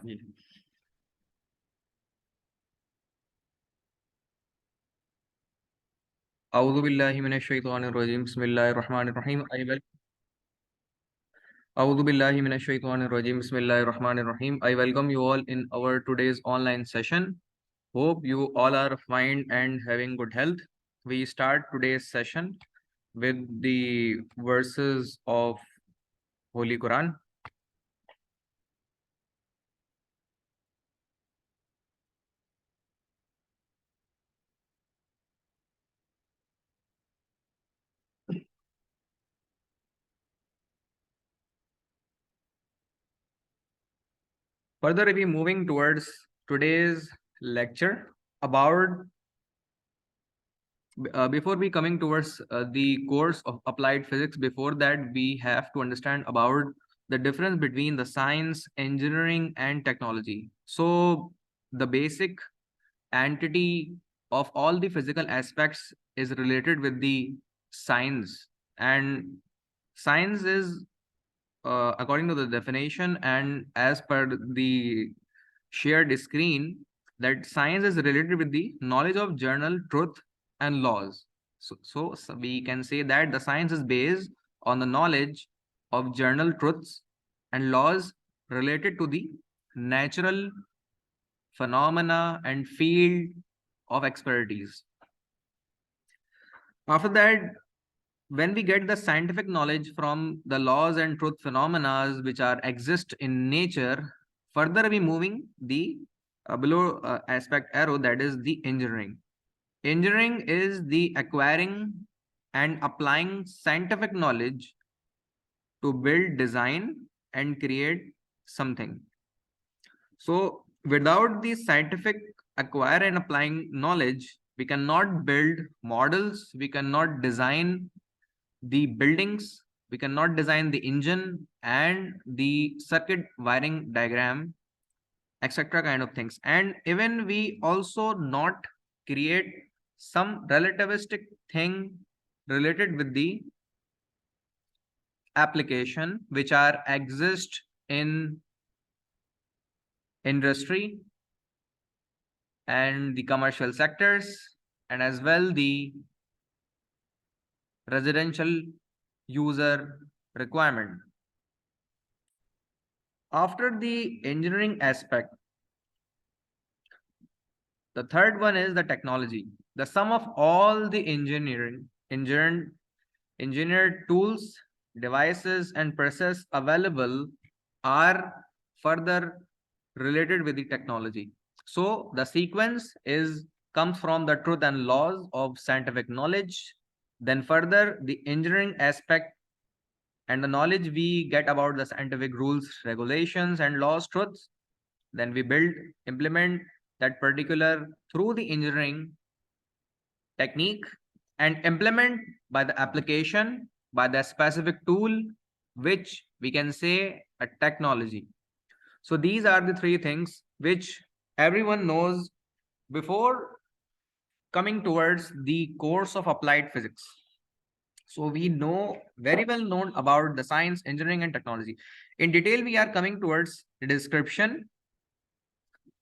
जी। औज़ु बिल्लाहि मिनश शैतानिर रजीम बिस्मिल्लाहिर रहमानिर रहीम औज़ु बिल्लाहि मिनश शैतानिर रजीम बिस्मिल्लाहिर रहमानिर रहीम I welcome you all in our today's online session. Hope you all are fine and having good health. We start today's session with the verses of Holy Quran. Further, we moving towards today's lecture about before we coming towards the course of applied physics. Before that, we have to understand about the difference between the science, engineering, and technology. So the basic entity of all the physical aspects is related with the science, and science is according to the definition and as per the shared screen, that science is related with the knowledge of general truth and laws. So we can say that the science is based on the knowledge of general truths and laws related to the natural phenomena and field of expertise. After that, when we get the scientific knowledge from the laws and truth phenomena which are exist in nature, further we moving the below aspect arrow, that is the engineering. Engineering is the acquiring and applying scientific knowledge to build, design, and create something. So without the scientific acquire and applying knowledge, we cannot build models, we cannot design the buildings, we cannot design the engine and the circuit wiring diagram, etc. kind of things. And even we also not create some relativistic thing related with the application which are exist in industry and the commercial sectors, and as well the residential user requirement. After the engineering aspect, the third one is the technology. The sum of all the engineered tools, devices, and process available are further related with the technology. So the sequence is comes from the truth and laws of scientific knowledge. Then further the engineering aspect and the knowledge we get about the scientific rules, regulations, and laws, truths. Then we build, implement that particular through the engineering technique and implement by the application by the specific tool, which we can say a technology. So these are the three things which everyone knows before coming towards the course of applied physics. So we know very well known about the science, engineering, and technology. In detail, we are coming towards the description.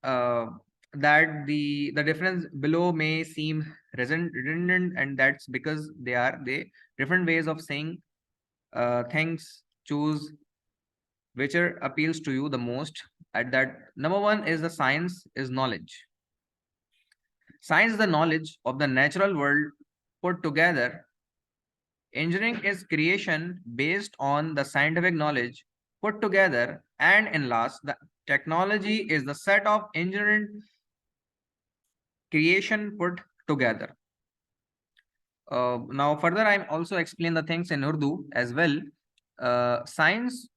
Uh, that the difference below may seem redundant, and that's because they are the different ways of saying things. Choose whichever appeals to you the most. At that, number one is the science is knowledge. Science is the knowledge of the natural world put together. Engineering is creation based on the scientific knowledge put together, and in last, the technology is the set of engineering creation put together. Now further I'm also explain the things in Urdu as well. Science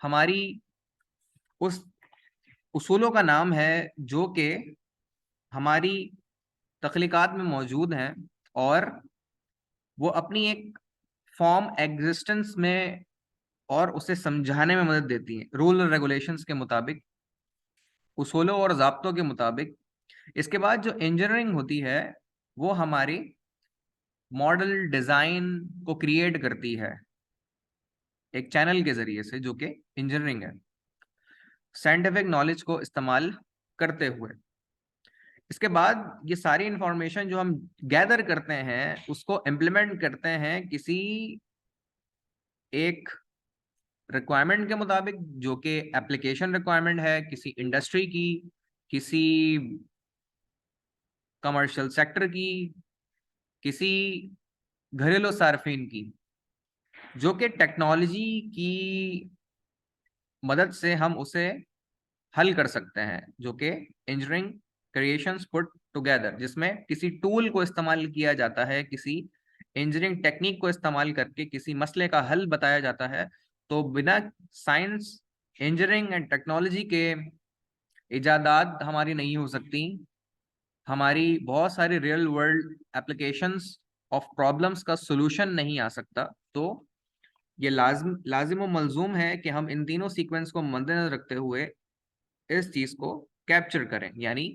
हमारी उस उसूलों का नाम है जो कि हमारी तख्लीकात में मौजूद हैं और वो अपनी एक फॉर्म एग्जिस्टेंस में और उसे समझाने में मदद देती हैं रूल और रेगुलेशंस के मुताबिक, उसूलों और ज़ाब्तों के मुताबिक। इसके बाद जो इंजीनियरिंग होती है वो हमारी मॉडल डिजाइन को क्रिएट करती है एक चैनल के जरिए से, जो कि इंजीनियरिंग है। साइंटिफिक नॉलेज को इस्तेमाल करते हुए। इसके बाद ये सारी इंफॉर्मेशन जो हम गैदर करते हैं उसको इम्प्लीमेंट करते हैं किसी एक रिक्वायरमेंट के मुताबिक, जो कि एप्लीकेशन रिक्वायरमेंट है किसी इंडस्ट्री की, किसी कमर्शियल सेक्टर की, किसी घरेलू सार्फिन की, जो कि टेक्नोलॉजी की मदद से हम उसे हल कर सकते हैं, जो कि इंजीनियरिंग क्रिएशंस पुट टुगेदर, जिसमें किसी टूल को इस्तेमाल किया जाता है, किसी इंजीनियरिंग टेक्निक को इस्तेमाल करके किसी मसले का हल बताया जाता है। तो बिना साइंस, इंजीनियरिंग एंड टेक्नोलॉजी के इजादात हमारी नहीं हो सकती, हमारी बहुत सारी real world applications of problems का सोल्यूशन नहीं आ सकता। तो ये लाजिम व मलजूम है कि हम इन तीनों सीक्वेंस को मद्देनजर रखते हुए इस चीज को कैप्चर करें, यानी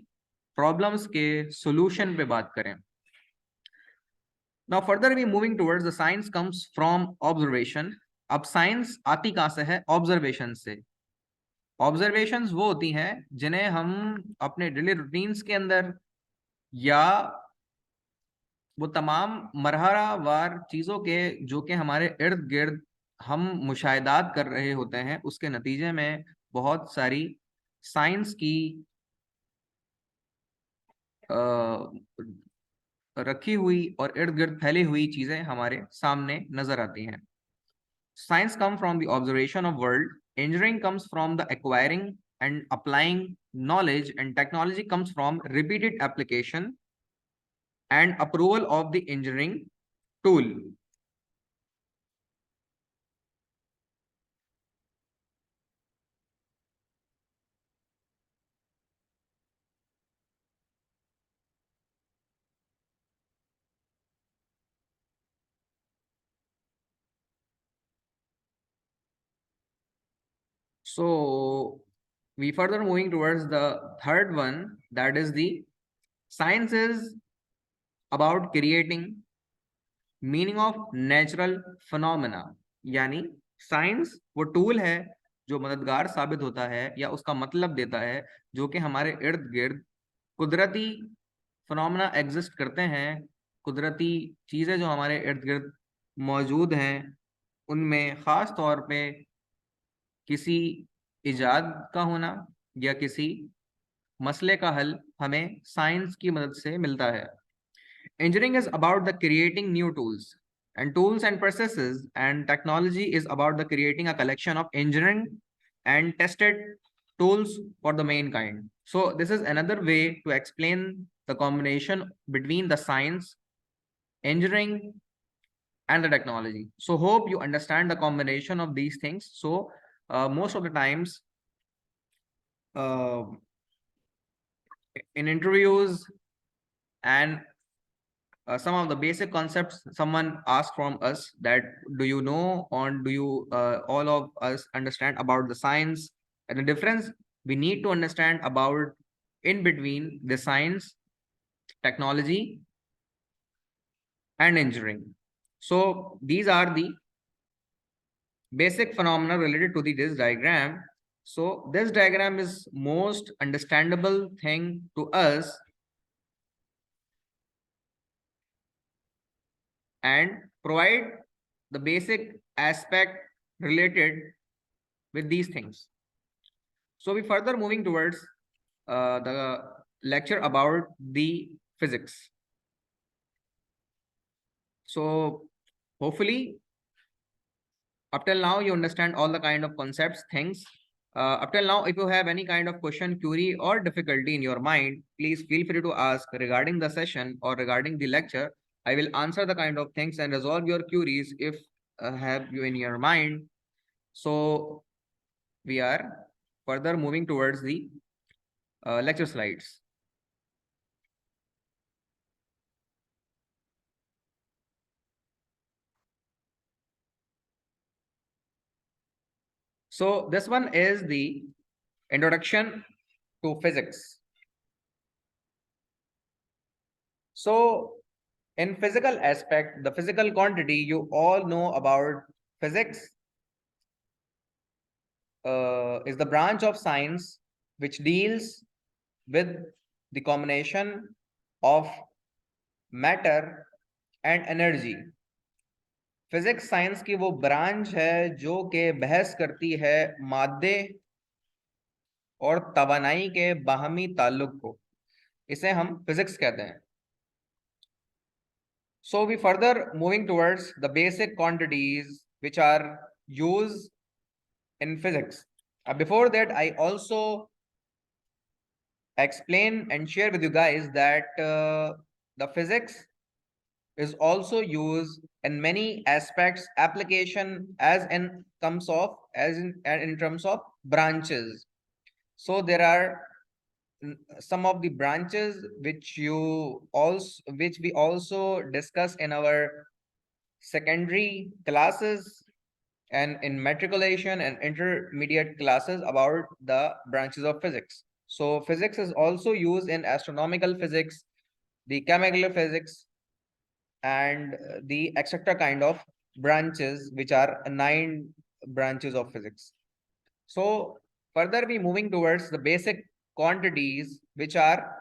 प्रॉब्लम्स के सॉल्यूशन पे बात करें। Now further we moving towards the science comes from observation. अब साइंस आती कहां से है? ऑब्जर्वेशन से। ऑब्जर्वेशंस वो होती हैं जिन्हें हम अपने डेली रूटीन्स के अंदर, या वो तमाम मरहलावार चीजों के जो कि हमारे इर्द गिर्द हम मुशाहिदात कर रहे होते हैं, उसके नतीजे में बहुत सारी साइंस की रखी हुई और इर्द गिर्द फैली हुई चीजें हमारे सामने नजर आती हैं। Science come from the observation of world, engineering comes from the acquiring and applying knowledge, and technology comes from repeated application and approval of the engineering tool. So we further moving towards the third one, that is the science is about creating meaning of natural phenomena. यानी science वो tool है जो मददगार साबित होता है या उसका मतलब देता है, जो कि हमारे इर्द गिर्द कुदरती फिनोमेना एग्जिस्ट करते हैं, कुदरती चीजें जो हमारे इर्द गिर्द मौजूद हैं, उनमें खास तौर पे किसी इजाद का होना या किसी मसले का हल हमें साइंस की मदद से मिलता है। Engineering is about the creating new tools and processes, and technology is about the creating a collection of engineering and tested tools for the mankind. So this is another way to explain the combination between the science, engineering, and the technology. So hope you understand the combination of these things. So most of the times uh, in interviews and some of the basic concepts someone asked from us, that do you know, or do you all of us understand about the science and the difference we need to understand about in between the science, technology, and engineering. So these are the basic phenomena related to this diagram. So this diagram is most understandable thing to us and provide the basic aspect related with these things. So we further moving towards the lecture about the physics. So hopefully up till now you understand all the kind of concepts, things. Up till now, if you have any kind of question, query, or difficulty in your mind, please feel free to ask regarding the session or regarding the lecture. I will answer the kind of things and resolve your queries if have you in your mind. So we are further moving towards the lecture slides. So this one is the introduction to physics. So in physical aspect, the physical quantity, you all know about physics. is the branch of science which deals with the combination of matter and energy. Physics science की वो branch है जो कि बहस करती है मादे और तवानाई के बाहमी ताल्लुक को, इसे हम फिजिक्स कहते हैं. So we further moving towards the basic quantities which are used in physics. Before that, I also explain and share with you guys that the physics is also used in many aspects, application as in terms of branches. So there are some of the branches which we also discuss in our secondary classes and in matriculation and intermediate classes about the branches of physics. So physics is also used in astronomical physics, the chemical physics, and the etc. kind of branches, which are 9 branches of physics. So further we moving towards the basic quantities, which are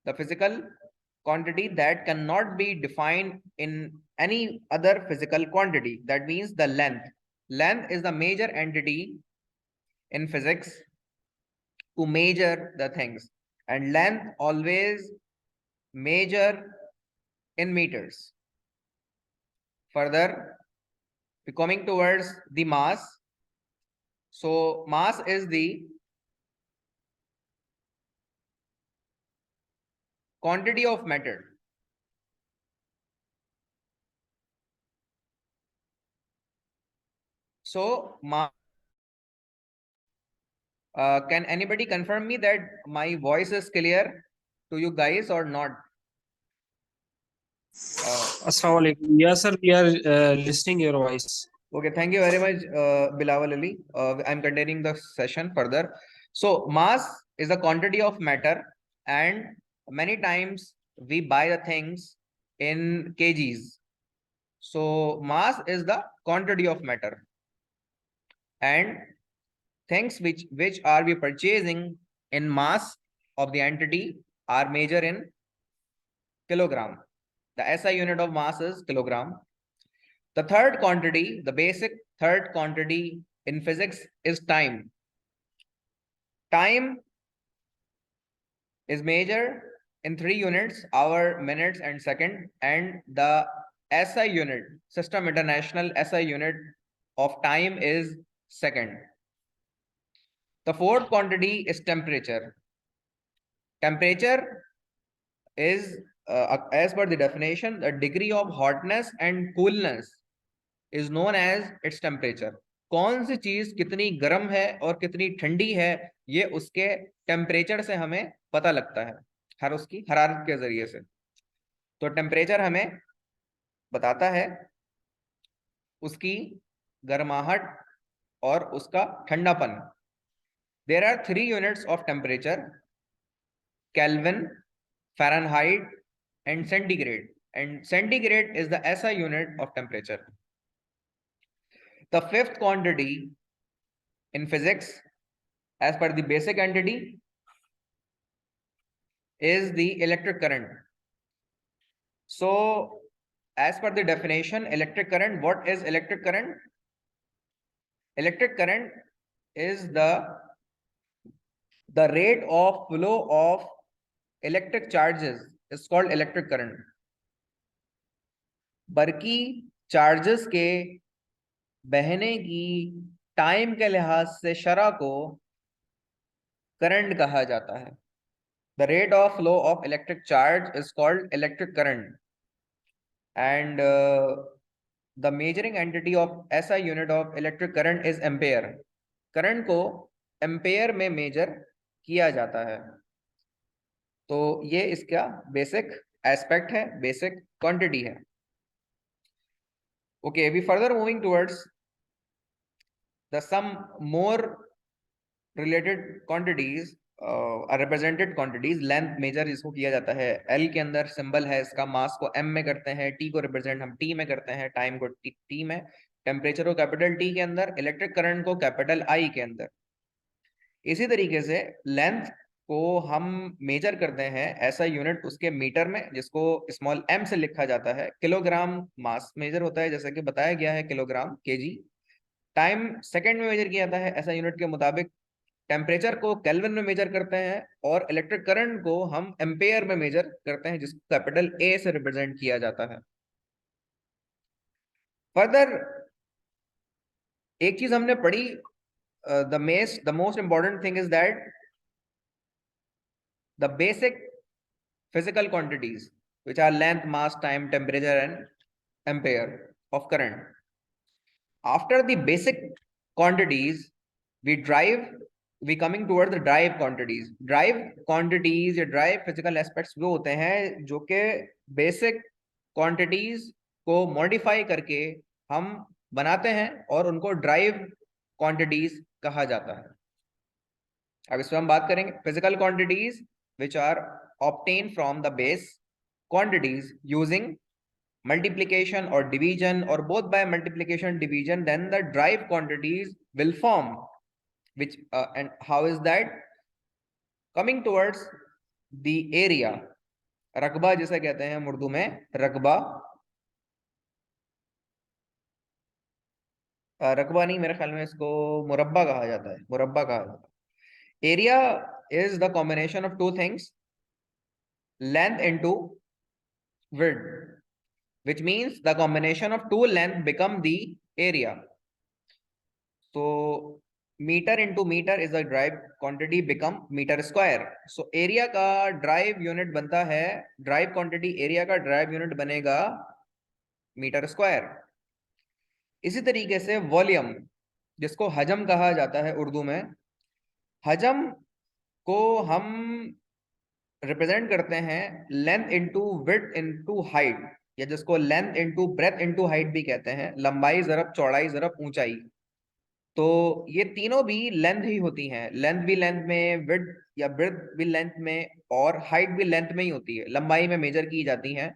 the physical quantity that cannot be defined in any other physical quantity. That means the length. Length is the major entity in physics to measure the things, and length always measure in meters. Further, we coming towards the mass. So mass is the quantity of matter. So can anybody confirm me that my voice is clear to you guys or not? Assalamu alaikum. Yes, sir, we are listening your voice. Okay, thank you very much, Bilawal Ali. I'm continuing the session further. So mass is a quantity of matter, and many times we buy the things in kgs. So mass is the quantity of matter, and things which are we purchasing in mass of the entity are measured in kilogram. The SI unit of mass is kilogram. The third quantity, the basic third quantity in physics is time. Time is measured in 3 units, hour, minutes, and second, and the SI unit, System International SI unit of time is second. The fourth quantity is temperature. Temperature is, as per the definition, the degree of hotness and coolness is known as its temperature. कौन सी चीज कितनी गर्म है और कितनी ठंडी है, ये उसके टेम्परेचर से हमें पता लगता है, हर उसकी हरारत के जरिए से. तो टेम्परेचर हमें बताता है उसकी गर्माहट और उसका ठंडापन. There are 3 units of temperature: kelvin, Fahrenheit and centigrade, and centigrade is the SI unit of temperature. The fifth quantity in physics, as per the basic entity, is the electric current. So as per the definition, electric current, what is electric current? Electric current is the rate of flow of electric charges is called electric current. बरकी charges के बहने की time के लिहाज से शरह को current कहा जाता है. The rate of flow of electric charge is called electric current, and the measuring entity of SI unit of electric current is ampere. Current को एम्पेयर में मेजर किया जाता है. तो ये इसका बेसिक एस्पेक्ट है, बेसिक क्वांटिटी है. Okay, we further moving towards the some more related quantities, represented quantities. Length major इसको किया जाता है, L के अंदर सिंबल है इसका, मास को M में करते हैं, T को रिप्रेजेंट हम T में करते हैं, टाइम को T में, टेम्परेचर को कैपिटल टी के अंदर, इलेक्ट्रिक करंट को कैपिटल आई के अंदर। इसी तरीके से लेंथ को हम मेजर करते हैं ऐसा यूनिट उसके मीटर में, जिसको स्मॉल m से लिखा जाता है। किलोग्राम मास मेजर होता है, जैसा कि बताया गया है, किलोग्राम केजी। टाइम सेकंड में मेजर किया जाता है ऐसा यूनिट के मुताबिक। टेम्परेचर को केल्विन में मेजर करते हैं, और इलेक्ट्रिक करंट को हम एम्पेयर में मेजर करते हैं, जिसको कैपिटल ए से रिप्रेजेंट किया जाता है। फर्दर एक चीज हमने पढ़ी, the most important thing is that the basic physical quantities, which are length, mass, time, temperature, and ampere of current. After the basic quantities, we coming towards the drive quantities. Drive quantities या drive physical aspects वो होते हैं जो कि basic quantities को modify करके हम बनाते हैं, और उनको drive quantities कहा जाता है। अब इस पर हम बात करेंगे। physical quantities which are obtained from the base quantities using multiplication or division, or both by multiplication division, then the drive quantities will form, which and how is that? Coming towards the area, रकबा जिसे कहते हैं हम उर्दू में, रकबा, रकबा नहीं, मेरे ख्याल में इसको मुरब्बा कहा जाता है, मुरब्बा कहा जाता है। Area is the combination of two things, length into width, which means the combination of two length become the area. So meter into meter is a drive quantity become meter square. So area का drive unit बनता है, drive quantity area का drive unit बनेगा metre square. इसी तरीके से volume, जिसको हजम कहा जाता है उर्दू में, हजम को हम रिप्रेजेंट करते हैं length into width into height, या जिसको length into breadth into height भी कहते हैं, लंबाई जरब चौड़ाई जरब ऊंचाई। तो ये तीनों भी लेंथ ही होती हैं, लेंथ भी लेंथ में, विड्थ या ब्रेथ भी लेंथ में, और हाइट भी लेंथ में ही होती है, लंबाई में मेजर की जाती हैं।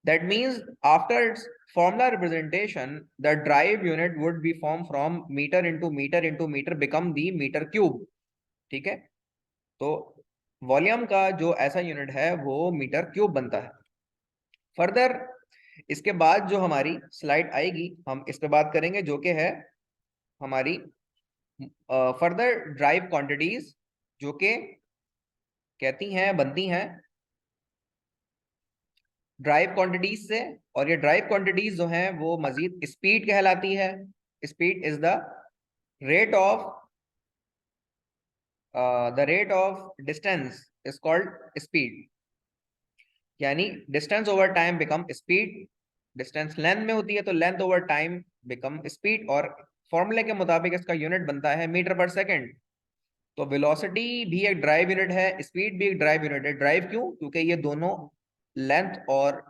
That means after its formula representation, the drive unit would be formed from meter into meter into meter become the meter cube। ठीक है, तो वॉल्यूम का जो ऐसा यूनिट है वो मीटर क्यूब बनता है। फर्दर इसके बाद जो हमारी स्लाइड आएगी हम इस पे बात करेंगे, जो कि है हमारी फर्दर ड्राइव क्वांटिटीज, जो कि कहती हैं, बनती हैं ड्राइव क्वांटिटीज से। और ये ड्राइव क्वांटिटीज जो हैं वो मजीद स्पीड कहलाती है। Speed is the rate of distance is called speed, यानी distance over time become speed. Distance length में होती है तो length over time become speed, और फॉर्मूले के मुताबिक इसका यूनिट बनता है मीटर पर सेकंड। तो वेलोसिटी भी एक ड्राइव यूनिट है, स्पीड भी एक ड्राइव यूनिट है। ड्राइव क्यों? क्योंकि ये दोनों लेंथ और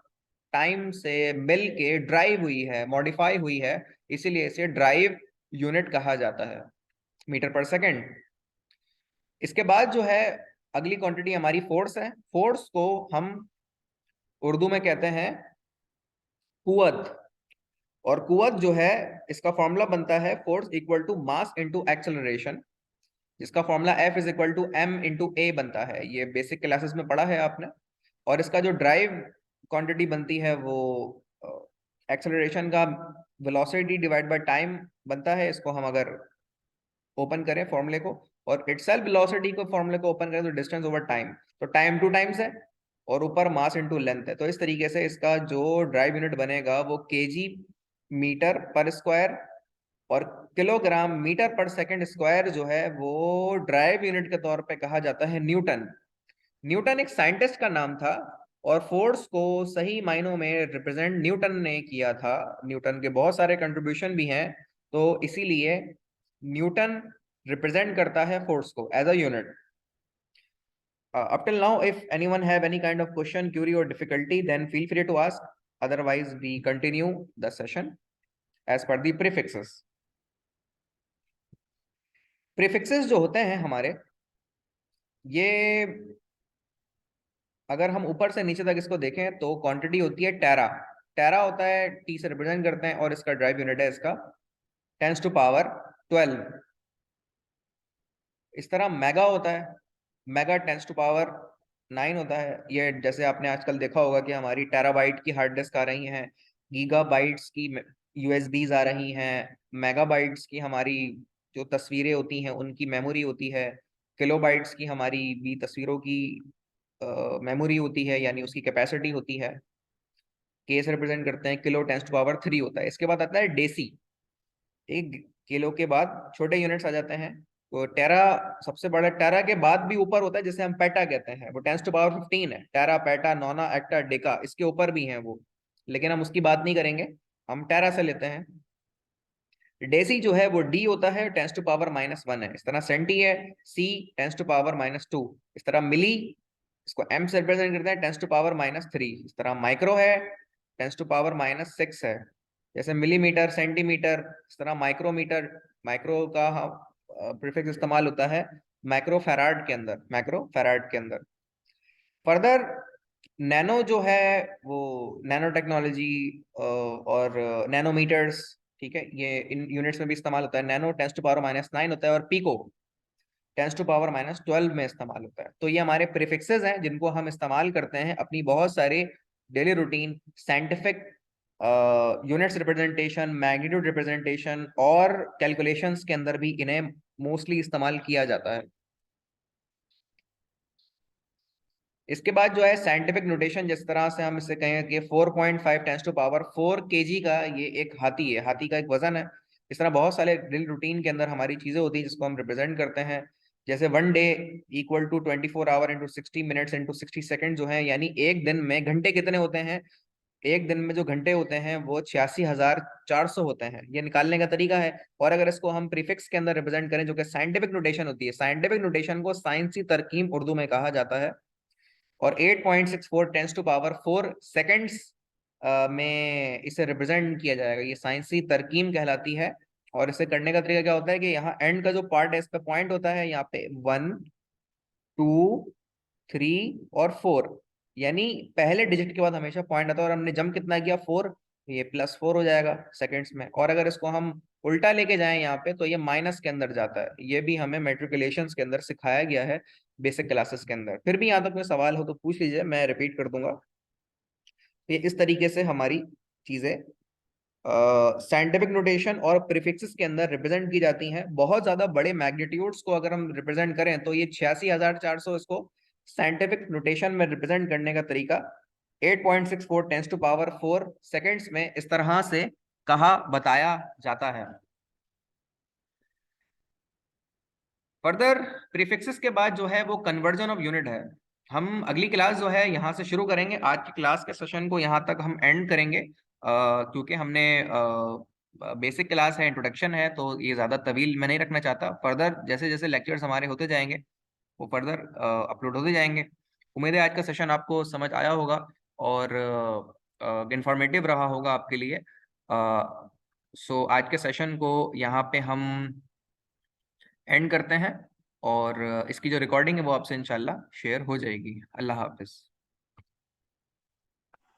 टाइम से मिल के ड्राइव हुई है, मॉडिफाई हुई है, इसीलिए इसे ड्राइव यूनिट कहा जाता है, मीटर पर सेकंड। इसके बाद जो है अगली क्वांटिटी हमारी फोर्स है। फोर्स को हम उर्दू में कहते हैं कुव्वत, और कुव्वत जो है इसका फॉर्मूला बनता है force equal to mass into acceleration, जिसका formula F is equal to m into A बनता है। ये बेसिक क्लासेस में पढ़ा है आपने। और इसका जो ड्राइव क्वांटिटी बनती है वो एक्सेलरेशन का वेलोसिटी डिवाइड बाय टाइम बनता है। इसको हम अगर ओपन करें फॉर्मूले को, और इटसेल्फ वेलोसिटी को फॉर्मूले को ओपन करें, तो डिस्टेंस ओवर टाइम, तो टाइम टू टाइम्स है, और ऊपर मास इनटू लेंथ है। तो इस तरीके से इसका जो ड्राइव यूनिट बनेगा वो केजी मीटर पर स्क्वायर, और किलोग्राम मीटर पर सेकंड स्क्वायर जो है वो ड्राइव यूनिट के तौर पे कहा जाता है न्यूटन। न्यूटन एक साइंटिस्ट का नाम था, और फोर्स को सही मायनों में रिप्रेजेंट न्यूटन ने किया था। न्यूटन के बहुत सारे कंट्रीब्यूशन भी हैं, तो इसीलिए न्यूटन रिप्रेजेंट करता है फोर्स को as a unit. Up till now, if anyone have any kind of question, query or difficulty, then feel free to ask. Otherwise, we continue the session as per the prefixes. Prefixes जो होते हैं हमारे, ये अगर हम ऊपर से नीचे तक इसको देखें तो क्वांटिटी होती है टेरा। टेरा होता है, टी से रिप्रेजेंट करते हैं, और इसका ड्राइव यूनिट है इसका 10⁻12। इस तरह मेगा होता है, मेगा 10⁻9 होता है। ये जैसे आपने आजकल देखा होगा कि हमारी टेराबाइट की हार्ड डिस्क आ रही हैं, गीगाबाइट्स की यूएसबीज आ रही हैं, मेगाबाइट्स की हमारी जो तस्वीरें होती हैं उनकी मेमोरी होती है, किलोबाइट्स की हमारी भी तस्वीरों की मेमोरी होती है, यानी उसकी कैपेसिटी होती है। के से रिप्रेजेंट करते हैं, किलो 10⁻3 होता है। इसके बाद आता है डेसी। एक किलो के बाद छोटे यूनिट्स आ जाते हैं, तो टेरा सबसे बड़ा, टेरा के बाद भी ऊपर होता है जिसे हम पेटा कहते हैं, वो 10⁻15 है। टेरा, पेटा, नोना, एक्टा, डेका, इसके ऊपर भी हैं वो, लेकिन हम उसकी बात नहीं करेंगे, हम टेरा से लेते हैं। डेसी जो है वो डी होता है, 10⁻−1 है। इस तरह सेंटी है, सी 10⁻−2। इस तरह मिली, इसको एम से रिप्रेजेंट करते हैं, 10⁻−3। इस तरह माइक्रो है, 10⁻−6 है। जैसे मिलीमीटर, सेंटीमीटर, इस तरह माइक्रोमीटर। माइक्रो का प्रीफिक्स इस्तेमाल होता है माइक्रो फैराड के अंदर, माइक्रो फैराड के अंदर। फर्दर नैनो जो है वो नैनो टेक्नोलॉजी और नैनोमीटर्स, ठीक है, ये इन यूनिट्स में भी इस्तेमाल होता है। नैनो 10⁻−9 होता है, और पीको 10⁻12 में इस्तेमाल होता है। तो ये हमारे प्रीफिक्सेस हैं जिनको हम इस्तेमाल करते हैं अपनी बहुत सारे daily routine scientific units representation, magnitude representation और कैलकुलेशंस के अंदर भी इन्हें मोस्टली इस्तेमाल किया जाता है। इसके बाद जो है साइंटिफिक नोटेशन, जिस तरह से हम इसे कहें कि 4.5 10⁻4 kg का ये एक हाथी है, हाथी का एक वजन है। इस तरह बहुत सारे डेली रूटीन के अंदर हमारी चीजें होती हैं जिसको हम रिप्रेजेंट करते हैं। जैसे 1 day equal to 24 hour into 60 minutes into 60 second, जो है यानी एक दिन में घंटे कितने होते हैं, एक दिन में जो घंटे होते हैं वो 86,400 होते हैं। ये निकालने का तरीका है। और अगर इसको हम प्रीफिक्स के अंदर रिप्रेजेंट करें, जो कि साइंटिफिक नोटेशन होती है, साइंटिफिक नोटेशन को साइंसी तरकीब उर्दू में कहा जाता है। और 8.64 10⁻4 सेकेंड्स में इसे रिप्रेजेंट किया जाएगा। ये साइंसी तरकीब कहलाती है। और इसे करने का तरीका क्या होता है कि यहाँ एंड का जो पार्ट है, इस पे पॉइंट होता है, यहाँ पे 1 2 3 और 4, यानी पहले डिजिट के बाद हमेशा पॉइंट आता है। और हमने जंप कितना किया, 4, ये +4 हो जाएगा सेकंड्स में। और अगर इसको हम उल्टा लेके जाएं यहाँ पे, तो ये माइनस के अंदर जाता है। ये भी हमें मेट्रिकुलेशंस के अंदर सिखाया गया है, बेसिक क्लासेस के अंदर। फिर भी यहाँ तक कोई सवाल हो तो पूछ लीजिए, मैं रिपीट कर दूंगा। ये इस तरीके से हमारी चीजें साइंटिफिक नोटेशन और प्रीफिक्सेस के अंदर रिप्रेजेंट की जाती हैं। बहुत ज्यादा बड़े मैग्नीट्यूड्स को अगर हम रिप्रेजेंट करें तो ये 86,400, इसको साइंटिफिक नोटेशन में रिप्रेजेंट करने का तरीका 8.64 10⁻4 सेकेंड्स में इस तरह से कहा बताया जाता है। फर्दर प्रीफिक्सेस के बाद जो है वो कन्वर्जन ऑफ यूनिट है। हम अगली क्लास जो है यहाँ से शुरू करेंगे। आज की क्लास के सेशन को यहाँ तक हम एंड करेंगे, क्योंकि हमने बेसिक क्लास है, इंट्रोडक्शन है, तो ये ज़्यादा तवील मैं नहीं रखना चाहता। फर्दर जैसे जैसे लेक्चर्स हमारे होते जाएंगे वो फर्दर अपलोड होते जाएंगे। उम्मीद है आज का सेशन आपको समझ आया होगा और इंफॉर्मेटिव रहा होगा आपके लिए। सो आज के सेशन को यहाँ पे हम एंड करते हैं, और इसकी जो रिकॉर्डिंग है वो आपसे इंशाल्लाह शेयर हो जाएगी। अल्लाह हाफिज।